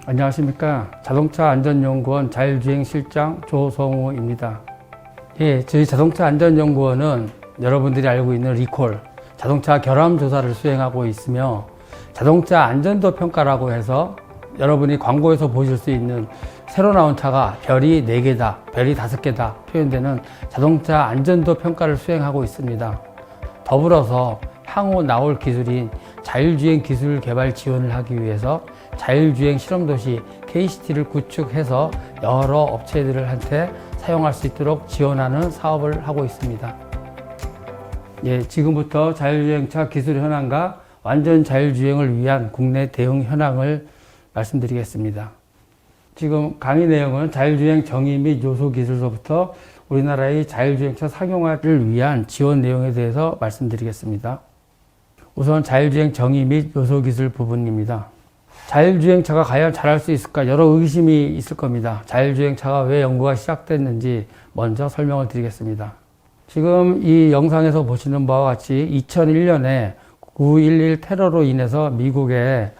안녕하십니까. 자동차안전연구원 자율주행실장 조성우입니다. 예, 저희 자동차안전연구원은 여러분들이 알고 있는 리콜, 자동차 결함조사를 수행하고 있으며 자동차 안전도 평가라고 해서 여러분이 광고에서 보실 수 있는 새로 나온 차가 별이 4개다, 별이 5개다 표현되는 자동차 안전도 평가를 수행하고 있습니다. 더불어서 향후 나올 기술인 자율주행 기술 개발 지원을 하기 위해서 자율주행 실험도시 KCT를 구축해서 여러 업체들한테 사용할 수 있도록 지원하는 사업을 하고 있습니다. 예, 지금부터 자율주행차 기술 현황과 완전 자율주행을 위한 국내 대응 현황을 말씀드리겠습니다. 지금 강의 내용은 자율주행 정의 및 요소 기술서부터 우리나라의 자율주행차 상용화를 위한 지원 내용에 대해서 말씀드리겠습니다. 우선 자율주행 정의 및 요소 기술 부분입니다. 자율주행차가 과연 잘할 수 있을까? 여러 의심이 있을 겁니다. 자율주행차가 왜 연구가 시작됐는지 먼저 설명을 드리겠습니다. 지금 이 영상에서 보시는 바와 같이 2001년에 9.11 테러로 인해서 미국에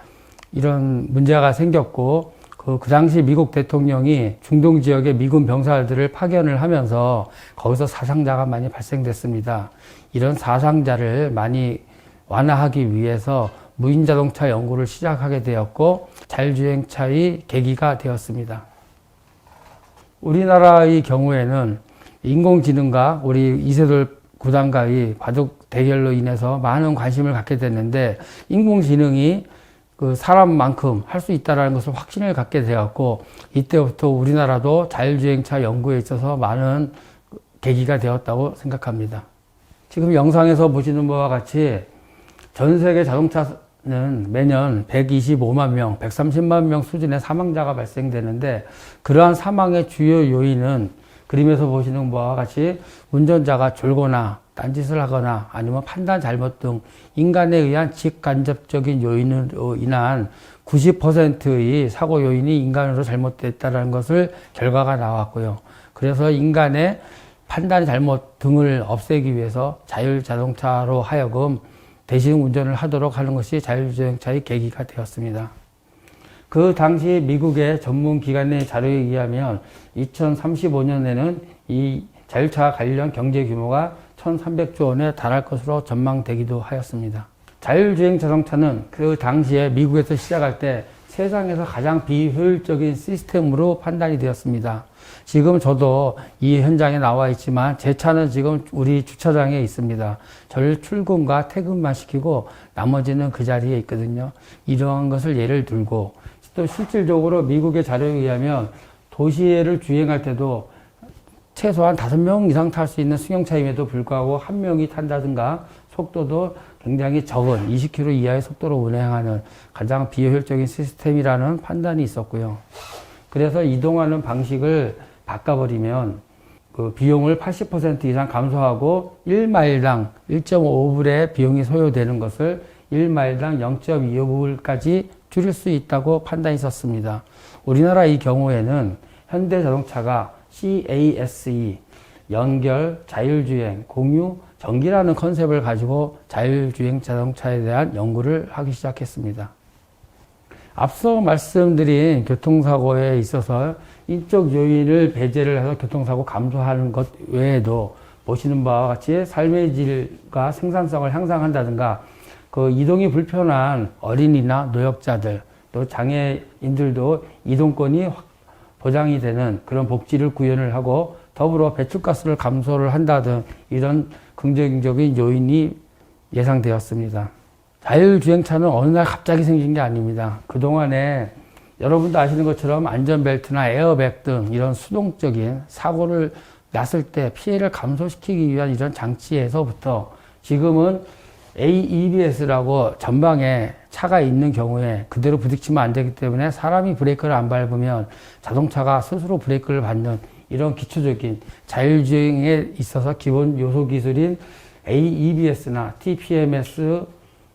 이런 문제가 생겼고 그 당시 미국 대통령이 중동 지역에 미군 병사들을 파견을 하면서 거기서 사상자가 많이 발생됐습니다. 이런 사상자를 많이 완화하기 위해서 무인자동차 연구를 시작하게 되었고 자율주행차의 계기가 되었습니다. 우리나라의 경우에는 인공지능과 우리 이세돌 구단과의 바둑 대결로 인해서 많은 관심을 갖게 됐는데 인공지능이 그 사람만큼 할 수 있다는 것을 확신을 갖게 되었고 이때부터 우리나라도 자율주행차 연구에 있어서 많은 계기가 되었다고 생각합니다. 지금 영상에서 보시는 바와 같이 전 세계 자동차는 매년 125만 명, 130만 명 수준의 사망자가 발생되는데 그러한 사망의 주요 요인은 그림에서 보시는 바와 같이 운전자가 졸거나 딴짓을 하거나 아니면 판단 잘못 등 인간에 의한 직간접적인 요인으로 인한 90%의 사고 요인이 인간으로 잘못됐다는 것을 결과가 나왔고요. 그래서 인간의 판단 잘못 등을 없애기 위해서 자율자동차로 하여금 대신 운전을 하도록 하는 것이 자율주행차의 계기가 되었습니다. 그 당시 미국의 전문기관의 자료에 의하면 2035년에는 이 자율차 관련 경제 규모가 1,300조 원에 달할 것으로 전망되기도 하였습니다. 자율주행 자동차는 그 당시에 미국에서 시작할 때 세상에서 가장 비효율적인 시스템으로 판단이 되었습니다. 지금 저도 이 현장에 나와 있지만 제 차는 지금 우리 주차장에 있습니다. 저를 출근과 퇴근만 시키고 나머지는 그 자리에 있거든요. 이러한 것을 예를 들고 또 실질적으로 미국의 자료에 의하면 도시를 주행할 때도 최소한 5명 이상 탈 수 있는 승용차임에도 불구하고 1명이 탄다든가 속도도 굉장히 적은 20km 이하의 속도로 운행하는 가장 비효율적인 시스템이라는 판단이 있었고요. 그래서 이동하는 방식을 바꿔버리면 그 비용을 80% 이상 감소하고 1마일당 1.5불의 비용이 소요되는 것을 1마일당 0.25불까지 줄일 수 있다고 판단이 있었습니다. 우리나라의 경우에는 현대자동차가 CASE, 연결, 자율주행, 공유, 전기라는 컨셉을 가지고 자율주행 자동차에 대한 연구를 하기 시작했습니다. 앞서 말씀드린 교통사고에 있어서 인적 요인을 배제를 해서 교통사고 감소하는 것 외에도 보시는 바와 같이 삶의 질과 생산성을 향상한다든가 그 이동이 불편한 어린이나 노약자들 또 장애인들도 이동권이 보장이 되는 그런 복지를 구현을 하고 더불어 배출가스를 감소를 한다든 이런 긍정적인 요인이 예상되었습니다. 자율주행차는 어느 날 갑자기 생긴 게 아닙니다. 그동안에 여러분도 아시는 것처럼 안전벨트나 에어백 등 이런 수동적인 사고를 났을 때 피해를 감소시키기 위한 이런 장치에서부터 지금은 AEBS라고 전방에 차가 있는 경우에 그대로 부딪히면 안 되기 때문에 사람이 브레이크를 안 밟으면 자동차가 스스로 브레이크를 밟는 이런 기초적인 자율주행에 있어서 기본 요소 기술인 AEBS나 TPMS,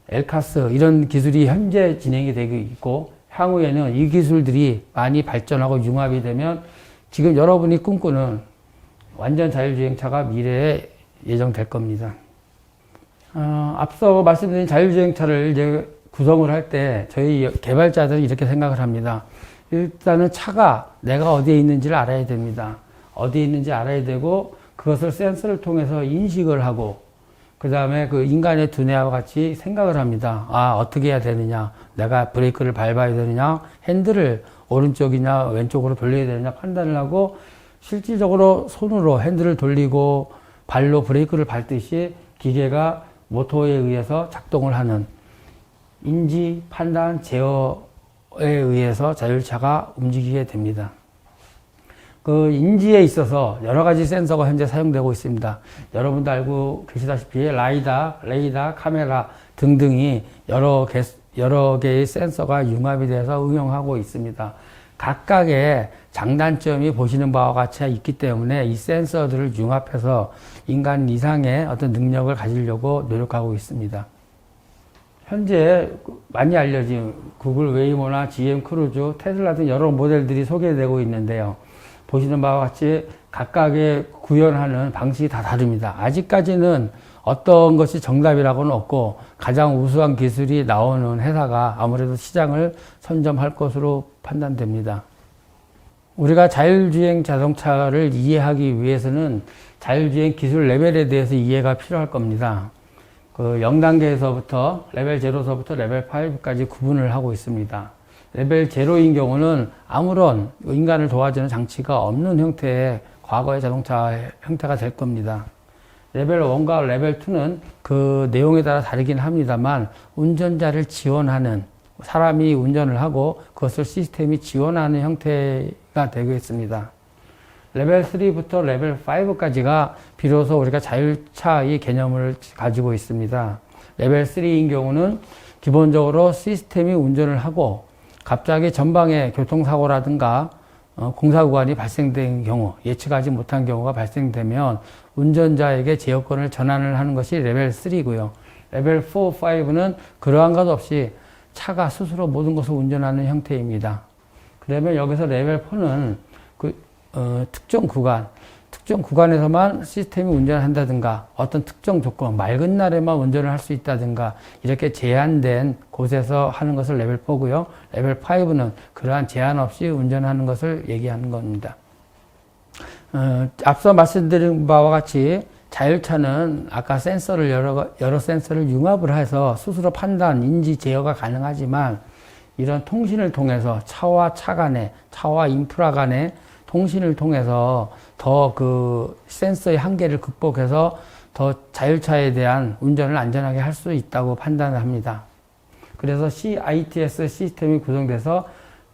LCAS 이런 기술이 현재 진행이 되고 있고 향후에는 이 기술들이 많이 발전하고 융합이 되면 지금 여러분이 꿈꾸는 완전 자율주행차가 미래에 예정될 겁니다. 앞서 말씀드린 자율주행차를 이제 구성을 할 때 저희 개발자들이 이렇게 생각을 합니다. 일단은 차가 내가 어디에 있는지를 알아야 됩니다. 어디에 있는지 알아야 되고 그것을 센서를 통해서 인식을 하고 그 다음에 그 인간의 두뇌와 같이 생각을 합니다. 아, 어떻게 해야 되느냐. 내가 브레이크를 밟아야 되느냐. 핸들을 오른쪽이냐 왼쪽으로 돌려야 되느냐 판단을 하고 실질적으로 손으로 핸들을 돌리고 발로 브레이크를 밟듯이 기계가 모터에 의해서 작동을 하는 인지, 판단, 제어에 의해서 자율차가 움직이게 됩니다. 그 인지에 있어서 여러 가지 센서가 현재 사용되고 있습니다. 여러분도 알고 계시다시피 레이더, 카메라 등등이 여러 개의 센서가 융합이 돼서 응용하고 있습니다. 각각의 장단점이 보시는 바와 같이 있기 때문에 이 센서들을 융합해서 인간 이상의 어떤 능력을 가지려고 노력하고 있습니다. 현재 많이 알려진 구글 웨이모나 GM 크루즈, 테슬라 등 여러 모델들이 소개되고 있는데요. 보시는 바와 같이 각각의 구현하는 방식이 다 다릅니다. 아직까지는 어떤 것이 정답이라고는 없고 가장 우수한 기술이 나오는 회사가 아무래도 시장을 선점할 것으로 판단됩니다. 우리가 자율주행 자동차를 이해하기 위해서는 자율주행 기술 레벨에 대해서 이해가 필요할 겁니다. 그 0단계에서부터 레벨 0서부터 레벨 5까지 구분을 하고 있습니다. 레벨 0인 경우는 아무런 인간을 도와주는 장치가 없는 형태의 과거의 자동차 형태가 될 겁니다. 레벨 1과 레벨 2는 그 내용에 따라 다르긴 합니다만 운전자를 지원하는 사람이 운전을 하고 그것을 시스템이 지원하는 형태가 되겠습니다. 레벨 3부터 레벨 5까지가 비로소 우리가 자율차의 개념을 가지고 있습니다. 레벨 3인 경우는 기본적으로 시스템이 운전을 하고 갑자기 전방에 교통사고라든가 공사구간이 발생된 경우, 예측하지 못한 경우가 발생되면 운전자에게 제어권을 전환을 하는 것이 레벨 3고요. 레벨 4, 5는 그러한 것 없이 차가 스스로 모든 것을 운전하는 형태입니다. 그러면 여기서 레벨 4는 특정 구간에서만 시스템이 운전한다든가 어떤 특정 조건, 맑은 날에만 운전을 할 수 있다든가 이렇게 제한된 곳에서 하는 것을 레벨 4고요. 레벨 5는 그러한 제한 없이 운전하는 것을 얘기하는 겁니다. 앞서 말씀드린 바와 같이 자율차는 아까 센서를 여러 센서를 융합을 해서 스스로 판단, 인지, 제어가 가능하지만 이런 통신을 통해서 차와 차 간에, 차와 인프라 간에 통신을 통해서 더 그 센서의 한계를 극복해서 더 자율차에 대한 운전을 안전하게 할 수 있다고 판단을 합니다. 그래서 CITS 시스템이 구성돼서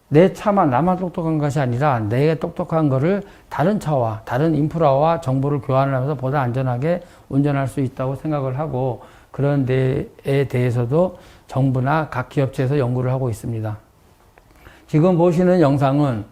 내 차만 나만 똑똑한 것이 아니라 내가 똑똑한 거를 다른 차와 다른 인프라와 정보를 교환을 하면서 보다 안전하게 운전할 수 있다고 생각을 하고 그런 데에 대해서도 정부나 각 기업체에서 연구를 하고 있습니다. 지금 보시는 영상은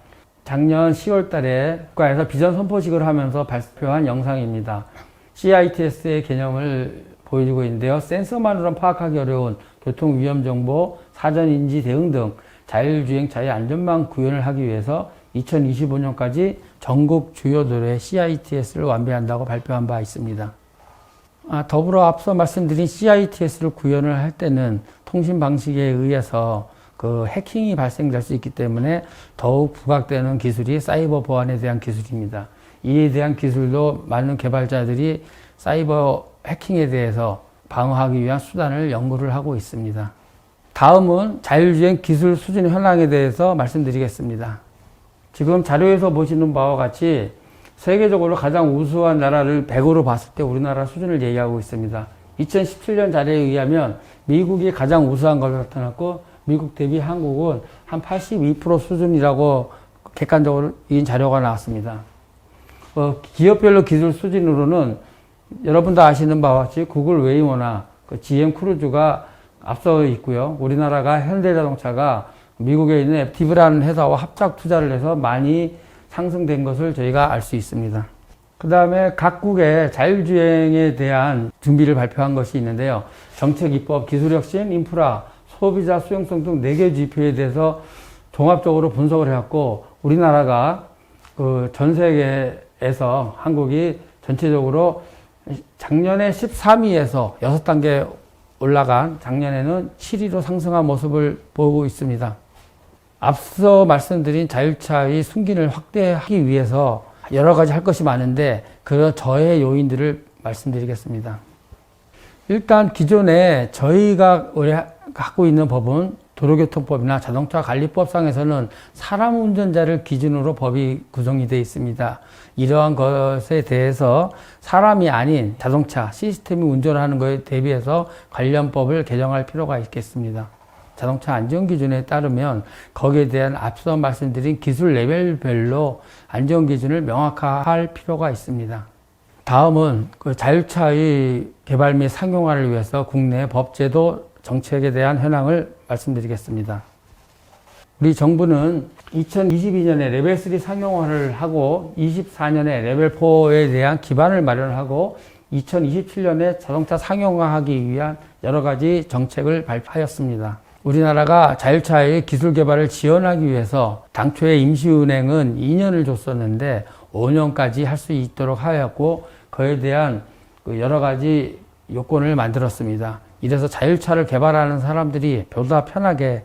작년 10월 달에 국가에서 비전 선포식을 하면서 발표한 영상입니다. CITS의 개념을 보여주고 있는데요. 센서만으로는 파악하기 어려운 교통 위험 정보, 사전 인지 대응 등 자율주행차의 안전망 구현을 하기 위해서 2025년까지 전국 주요 도로에 CITS를 완비한다고 발표한 바 있습니다. 더불어 앞서 말씀드린 CITS를 구현을 할 때는 통신 방식에 의해서 그 해킹이 발생될 수 있기 때문에 더욱 부각되는 기술이 사이버 보안에 대한 기술입니다. 이에 대한 기술도 많은 개발자들이 사이버 해킹에 대해서 방어하기 위한 수단을 연구를 하고 있습니다. 다음은 자율주행 기술 수준 현황에 대해서 말씀드리겠습니다. 지금 자료에서 보시는 바와 같이 세계적으로 가장 우수한 나라를 100으로 봤을 때 우리나라 수준을 얘기하고 있습니다. 2017년 자료에 의하면 미국이 가장 우수한 걸로 나타났고 미국 대비 한국은 한 82% 수준이라고 객관적으로 이 자료가 나왔습니다. 기업별로 기술 수준으로는 여러분도 아시는 바와 같이 구글 웨이모나 GM 크루즈가 앞서 있고요. 우리나라가 현대자동차가 미국에 있는 앱티브라는 회사와 합작 투자를 해서 많이 상승된 것을 저희가 알 수 있습니다. 그 다음에 각국의 자율주행에 대한 준비를 발표한 것이 있는데요. 정책 입법, 기술혁신, 인프라, 소비자 수용성 등 4개 지표에 대해서 종합적으로 분석을 해왔고 우리나라가 그 전 세계에서 한국이 전체적으로 작년에 13위에서 6단계 올라간 작년에는 7위로 상승한 모습을 보고 있습니다. 앞서 말씀드린 자율차의 승기를 확대하기 위해서 여러 가지 할 것이 많은데 그런 저해 요인들을 말씀드리겠습니다. 일단 기존에 저희가 원래 갖고 있는 법은 도로교통법이나 자동차관리법상에서는 사람 운전자를 기준으로 법이 구성이 되어 있습니다. 이러한 것에 대해서 사람이 아닌 자동차 시스템이 운전하는 것에 대비해서 관련 법을 개정할 필요가 있겠습니다. 자동차 안전기준에 따르면 거기에 대한 앞서 말씀드린 기술 레벨별로 안전기준을 명확화할 필요가 있습니다. 다음은 그 자율차의 개발 및 상용화를 위해서 국내 법제도 정책에 대한 현황을 말씀드리겠습니다. 우리 정부는 2022년에 레벨 3 상용화를 하고 24년에 레벨 4에 대한 기반을 마련하고 2027년에 자동차 상용화하기 위한 여러 가지 정책을 발표하였습니다. 우리나라가 자율차의 기술 개발을 지원하기 위해서 당초에 임시운행은 2년을 줬었는데 5년까지 할 수 있도록 하였고 그에 대한 여러 가지 요건을 만들었습니다. 이래서 자율차를 개발하는 사람들이 보다 편하게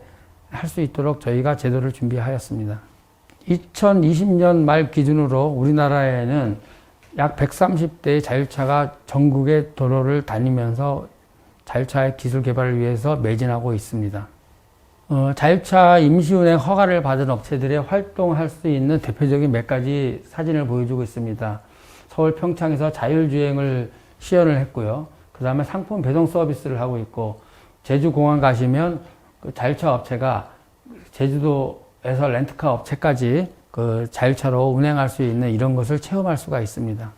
할 수 있도록 저희가 제도를 준비하였습니다. 2020년 말 기준으로 우리나라에는 약 130대의 자율차가 전국의 도로를 다니면서 자율차의 기술 개발을 위해서 매진하고 있습니다. 자율차 임시운행 허가를 받은 업체들의 활동할 수 있는 대표적인 몇 가지 사진을 보여주고 있습니다. 서울 평창에서 자율주행을 시연을 했고요. 그 다음에 상품 배송 서비스를 하고 있고, 제주 공항 가시면 그 자율차 업체가 제주도에서 렌트카 업체까지 그 자율차로 운행할 수 있는 이런 것을 체험할 수가 있습니다.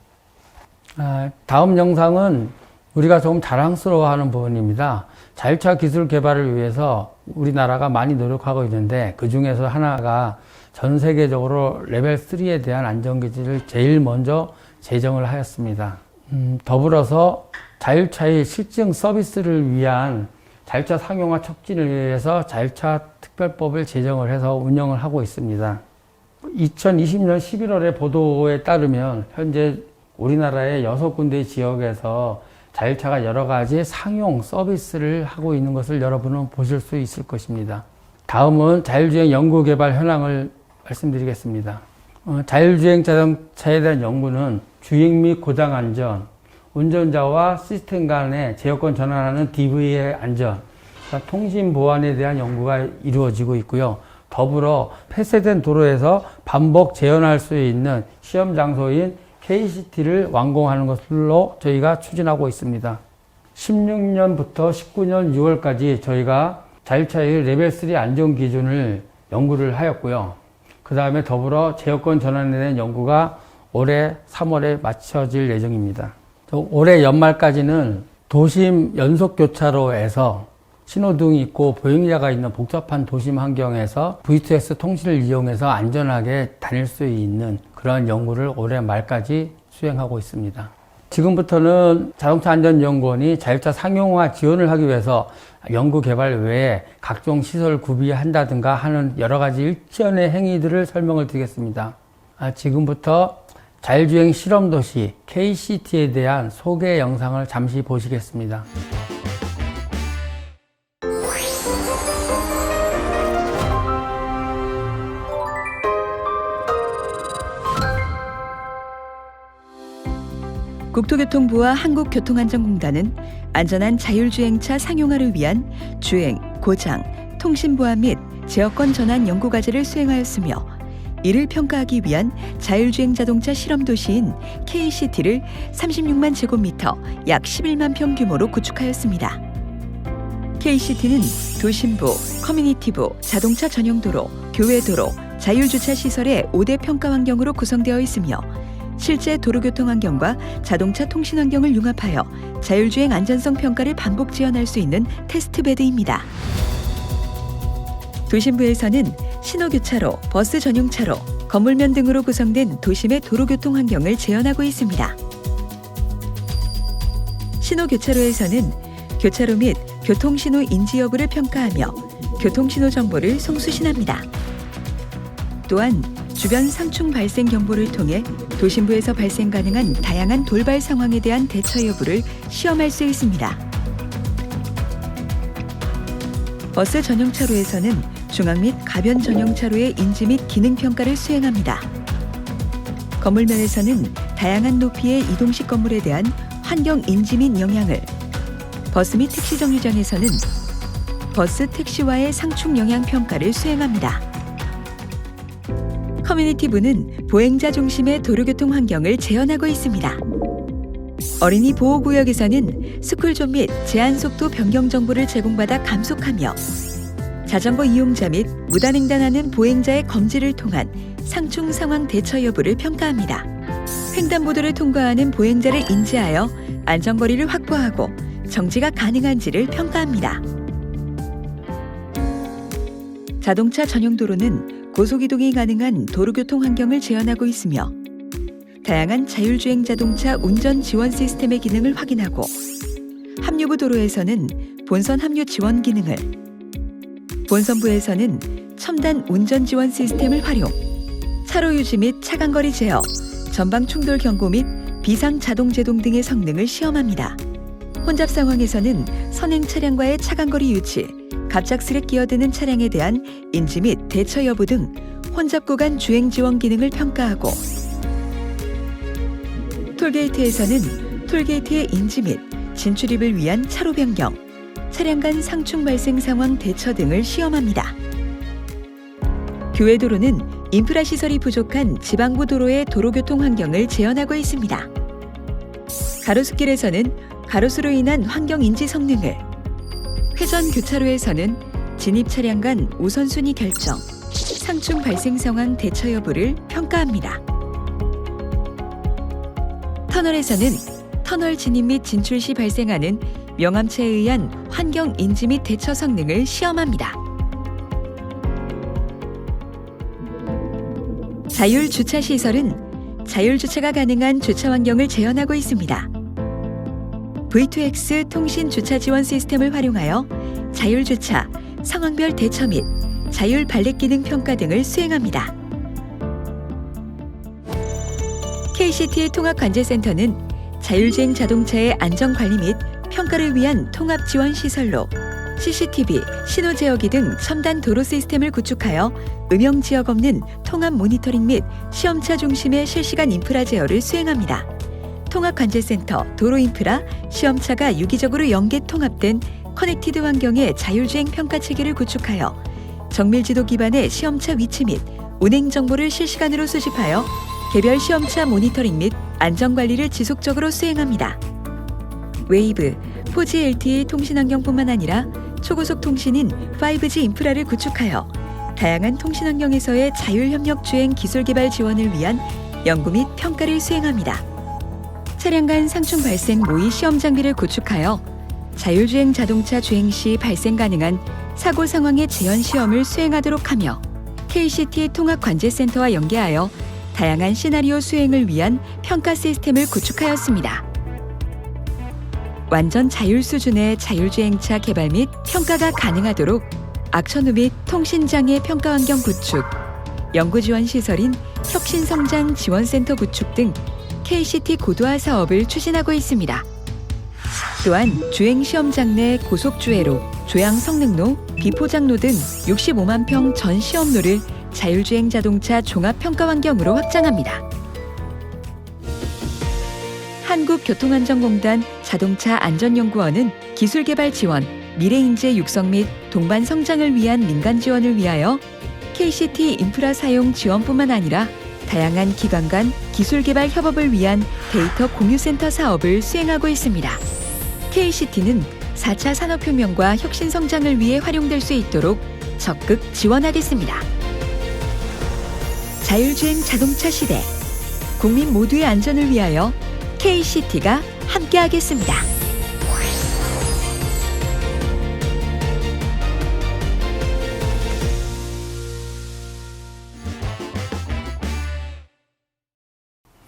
다음 영상은 우리가 조금 자랑스러워하는 부분입니다. 자율차 기술 개발을 위해서 우리나라가 많이 노력하고 있는데 그 중에서 하나가 전 세계적으로 레벨 3에 대한 안전기준을 제일 먼저 제정을 하였습니다. 더불어서 자율차의 실증 서비스를 위한 자율차 상용화 촉진을 위해서 자율차 특별법을 제정을 해서 운영을 하고 있습니다. 2020년 11월의 보도에 따르면 현재 우리나라의 6군데 지역에서 자율차가 여러 가지 상용 서비스를 하고 있는 것을 여러분은 보실 수 있을 것입니다. 다음은 자율주행 연구 개발 현황을 말씀드리겠습니다. 자율주행 자동차에 대한 연구는 주행 및 고장 안전, 운전자와 시스템 간의 제어권 전환하는 DV의 안전, 통신 보안에 대한 연구가 이루어지고 있고요. 더불어 폐쇄된 도로에서 반복 재현할 수 있는 시험 장소인 KCT를 완공하는 것으로 저희가 추진하고 있습니다. 16년부터 19년 6월까지 저희가 자율차의 레벨 3 안전 기준을 연구를 하였고요. 그 다음에 더불어 제어권 전환에 대한 연구가 올해 3월에 마쳐질 예정입니다. 올해 연말까지는 도심 연속교차로에서 신호등이 있고 보행자가 있는 복잡한 도심 환경에서 V2X 통신을 이용해서 안전하게 다닐 수 있는 그러한 연구를 올해 말까지 수행하고 있습니다. 지금부터는 자동차안전연구원이 자율차 상용화 지원을 하기 위해서 연구 개발 외에 각종 시설 구비한다든가 하는 여러 가지 일련의 행위들을 설명을 드리겠습니다. 지금부터 자율주행 실험도시 KCT에 대한 소개 영상을 잠시 보시겠습니다. 국토교통부와 한국교통안전공단은 안전한 자율주행차 상용화를 위한 주행, 고장, 통신보안 및 제어권 전환 연구과제를 수행하였으며 이를 평가하기 위한 자율주행 자동차 실험도시인 KCT를 36만 제곱미터, 약 11만 평 규모로 구축하였습니다. KCT는 도심부, 커뮤니티부, 자동차 전용도로, 교외도로, 자율주차 시설의 5대 평가 환경으로 구성되어 있으며 실제 도로교통 환경과 자동차 통신 환경을 융합하여 자율주행 안전성 평가를 반복 지원할 수 있는 테스트베드입니다. 도심부에서는 신호교차로, 버스 전용차로, 건물면 등으로 구성된 도심의 도로교통 환경을 재현하고 있습니다. 신호교차로에서는 교차로 및 교통신호 인지 여부를 평가하며 교통신호 정보를 송수신합니다. 또한 주변 상충 발생 경보를 통해 도심부에서 발생 가능한 다양한 돌발 상황에 대한 대처 여부를 시험할 수 있습니다. 버스 전용 차로에서는 중앙 및 가변 전용 차로의 인지 및 기능 평가를 수행합니다. 건물면에서는 다양한 높이의 이동식 건물에 대한 환경 인지 및 영향을, 버스 및 택시 정류장에서는 버스 택시와의 상충 영향 평가를 수행합니다. 커뮤니티부는 보행자 중심의 도로교통 환경을 재현하고 있습니다. 어린이 보호구역에서는 스쿨존 및 제한속도 변경 정보를 제공받아 감속하며 자전거 이용자 및 무단횡단하는 보행자의 검지를 통한 상충 상황 대처 여부를 평가합니다. 횡단보도를 통과하는 보행자를 인지하여 안전거리를 확보하고 정지가 가능한지를 평가합니다. 자동차 전용 도로는 고속이동이 가능한 도로교통 환경을 재현하고 있으며 다양한 자율주행 자동차 운전 지원 시스템의 기능을 확인하고 합류부 도로에서는 본선 합류 지원 기능을, 본선부에서는 첨단 운전 지원 시스템을 활용, 차로 유지 및 차간거리 제어, 전방 충돌 경고 및 비상 자동 제동 등의 성능을 시험합니다. 혼잡 상황에서는 선행 차량과의 차간거리 유지, 갑작스레 끼어드는 차량에 대한 인지 및 대처 여부 등 혼잡 구간 주행 지원 기능을 평가하고 톨게이트에서는 톨게이트의 인지 및 진출입을 위한 차로 변경, 차량 간 상충 발생 상황 대처 등을 시험합니다. 교외도로는 인프라 시설이 부족한 지방부 도로의 도로교통 환경을 재현하고 있습니다. 가로수길에서는 가로수로 인한 환경 인지 성능을, 회전 교차로에서는 진입 차량 간 우선순위 결정, 상충 발생 상황 대처 여부를 평가합니다. 터널에서는 터널 진입 및 진출 시 발생하는 명암체에 의한 환경 인지 및 대처 성능을 시험합니다. 자율 주차 시설은 자율 주차가 가능한 주차 환경을 재현하고 있습니다. V2X 통신 주차 지원 시스템을 활용하여 자율 주차, 상황별 대처 및 자율 발렛 기능 평가 등을 수행합니다. KCT의 통합관제센터는 자율주행 자동차의 안전관리 및 평가를 위한 통합 지원 시설로 CCTV, 신호 제어기 등 첨단 도로 시스템을 구축하여 음영 지역 없는 통합 모니터링 및 시험차 중심의 실시간 인프라 제어를 수행합니다. 통합관제센터 도로인프라 시험차가 유기적으로 연계 통합된 커넥티드 환경의 자율주행 평가 체계를 구축하여 정밀지도 기반의 시험차 위치 및 운행 정보를 실시간으로 수집하여 개별 시험차 모니터링 및 안전관리를 지속적으로 수행합니다. 웨이브, 4G LTE 통신 환경뿐만 아니라 초고속 통신인 5G 인프라를 구축하여 다양한 통신 환경에서의 자율협력 주행 기술 개발 지원을 위한 연구 및 평가를 수행합니다. 차량 간 상충 발생 모의 시험 장비를 구축하여 자율주행 자동차 주행 시 발생 가능한 사고 상황의 재현 시험을 수행하도록 하며 KCT 통합관제센터와 연계하여 다양한 시나리오 수행을 위한 평가 시스템을 구축하였습니다. 완전 자율 수준의 자율주행차 개발 및 평가가 가능하도록 악천후 및 통신장애 평가 환경 구축, 연구 지원 시설인 혁신성장 지원센터 구축 등 KCT 고도화 사업을 추진하고 있습니다. 또한 주행시험장 내 고속주회로, 조향성능로, 비포장로 등 65만 평 전 시험로를 자율주행 자동차 종합평가 환경으로 확장합니다. 한국교통안전공단 자동차 안전연구원은 기술개발 지원, 미래인재 육성 및 동반 성장을 위한 민간 지원을 위하여 KCT 인프라 사용 지원뿐만 아니라 다양한 기관 간 기술개발 협업을 위한 데이터 공유센터 사업을 수행하고 있습니다. KCT는 4차 산업혁명과 혁신성장을 위해 활용될 수 있도록 적극 지원하겠습니다. 자율주행 자동차 시대, 국민 모두의 안전을 위하여 KCT가 함께하겠습니다.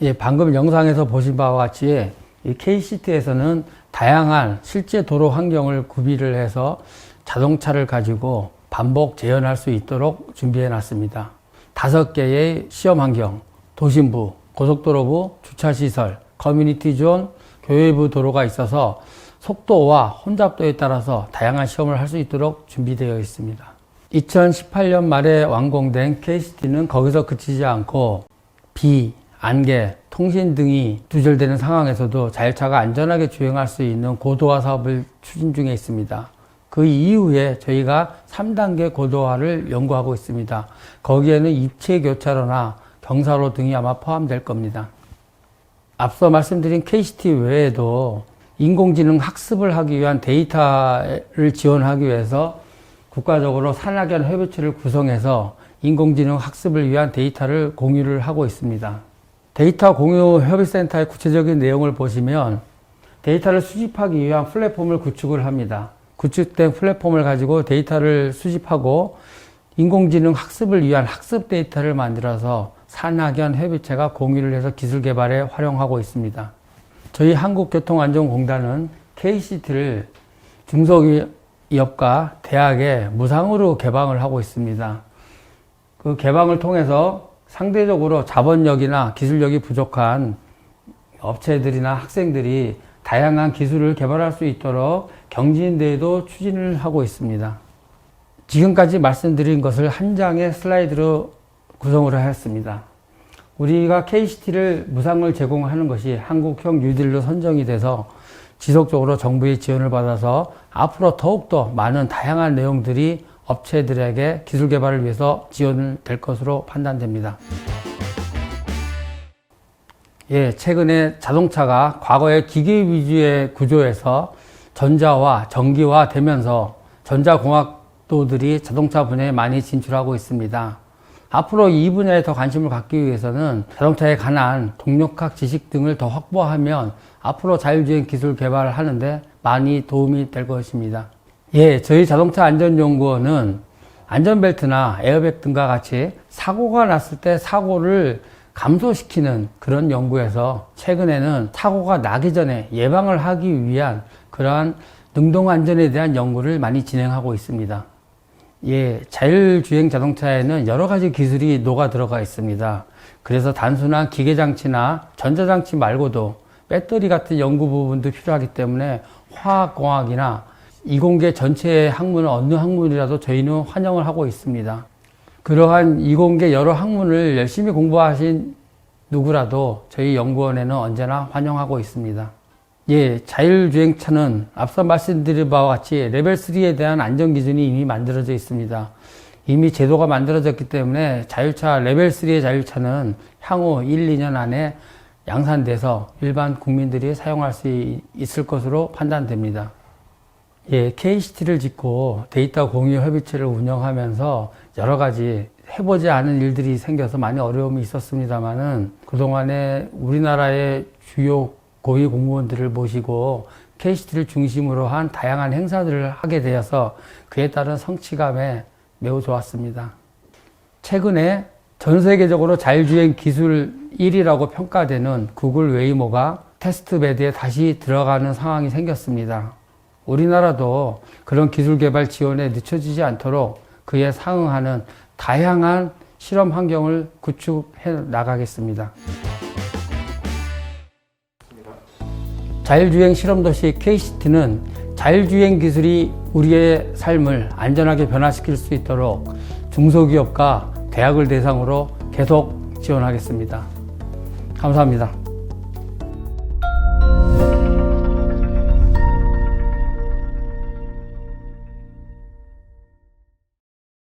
예, 방금 영상에서 보신 바와 같이 이 KCT에서는 다양한 실제 도로 환경을 구비를 해서 자동차를 가지고 반복 재현할 수 있도록 준비해 놨습니다. 5개의 시험 환경, 도심부, 고속도로부, 주차시설, 커뮤니티존, 교외부 도로가 있어서 속도와 혼잡도에 따라서 다양한 시험을 할 수 있도록 준비되어 있습니다. 2018년 말에 완공된 KCT는 거기서 그치지 않고 비, 안개, 통신 등이 두절되는 상황에서도 자율차가 안전하게 주행할 수 있는 고도화 사업을 추진 중에 있습니다. 그 이후에 저희가 3단계 고도화를 연구하고 있습니다. 거기에는 입체 교차로나 경사로 등이 아마 포함될 겁니다. 앞서 말씀드린 KCT 외에도 인공지능 학습을 하기 위한 데이터를 지원하기 위해서 국가적으로 산학연 협의체를 구성해서 인공지능 학습을 위한 데이터를 공유를 하고 있습니다. 데이터 공유 협의센터의 구체적인 내용을 보시면 데이터를 수집하기 위한 플랫폼을 구축을 합니다. 구축된 플랫폼을 가지고 데이터를 수집하고 인공지능 학습을 위한 학습 데이터를 만들어서 산학연 협의체가 공유를 해서 기술 개발에 활용하고 있습니다. 저희 한국교통안전공단은 KCT를 중소기업과 대학에 무상으로 개방을 하고 있습니다. 그 개방을 통해서 상대적으로 자본력이나 기술력이 부족한 업체들이나 학생들이 다양한 기술을 개발할 수 있도록 경진대회도 추진을 하고 있습니다. 지금까지 말씀드린 것을 한 장의 슬라이드로 구성을 하였습니다. 우리가 KCT를 무상을 제공하는 것이 한국형 뉴딜로 선정이 돼서 지속적으로 정부의 지원을 받아서 앞으로 더욱더 많은 다양한 내용들이 업체들에게 기술 개발을 위해서 지원을 될 것으로 판단됩니다. 예, 최근에 자동차가 과거의 기계 위주의 구조에서 전자와 전기화 되면서 전자공학도들이 자동차 분야에 많이 진출하고 있습니다. 앞으로 이 분야에 더 관심을 갖기 위해서는 자동차에 관한 동력학 지식 등을 더 확보하면 앞으로 자율주행 기술 개발을 하는데 많이 도움이 될 것입니다. 예, 저희 자동차 안전연구원은 안전벨트나 에어백 등과 같이 사고가 났을 때 사고를 감소시키는 그런 연구에서 최근에는 사고가 나기 전에 예방을 하기 위한 그러한 능동안전에 대한 연구를 많이 진행하고 있습니다. 예, 자율주행 자동차에는 여러 가지 기술이 녹아 들어가 있습니다. 그래서 단순한 기계장치나 전자장치 말고도 배터리 같은 연구 부분도 필요하기 때문에 화학공학이나 이공계 전체의 학문은 어느 학문이라도 저희는 환영을 하고 있습니다. 그러한 이공계 여러 학문을 열심히 공부하신 누구라도 저희 연구원에는 언제나 환영하고 있습니다. 예, 자율주행차는 앞서 말씀드린 바와 같이 레벨 3에 대한 안전기준이 이미 만들어져 있습니다. 이미 제도가 만들어졌기 때문에 자율차 레벨 3의 자율차는 향후 1, 2년 안에 양산돼서 일반 국민들이 사용할 수 있을 것으로 판단됩니다. 예, KCT를 짓고 데이터 공유 협의체를 운영하면서 여러 가지 해보지 않은 일들이 생겨서 많이 어려움이 있었습니다만은 그동안에 우리나라의 주요 고위 공무원들을 모시고 KCT를 중심으로 한 다양한 행사들을 하게 되어서 그에 따른 성취감에 매우 좋았습니다. 최근에 전 세계적으로 자율주행 기술 1위라고 평가되는 구글 웨이모가 테스트베드에 다시 들어가는 상황이 생겼습니다. 우리나라도 그런 기술 개발 지원에 늦춰지지 않도록 그에 상응하는 다양한 실험 환경을 구축해 나가겠습니다. 자율주행 실험도시 KCT는 자율주행 기술이 우리의 삶을 안전하게 변화시킬 수 있도록 중소기업과 대학을 대상으로 계속 지원하겠습니다. 감사합니다.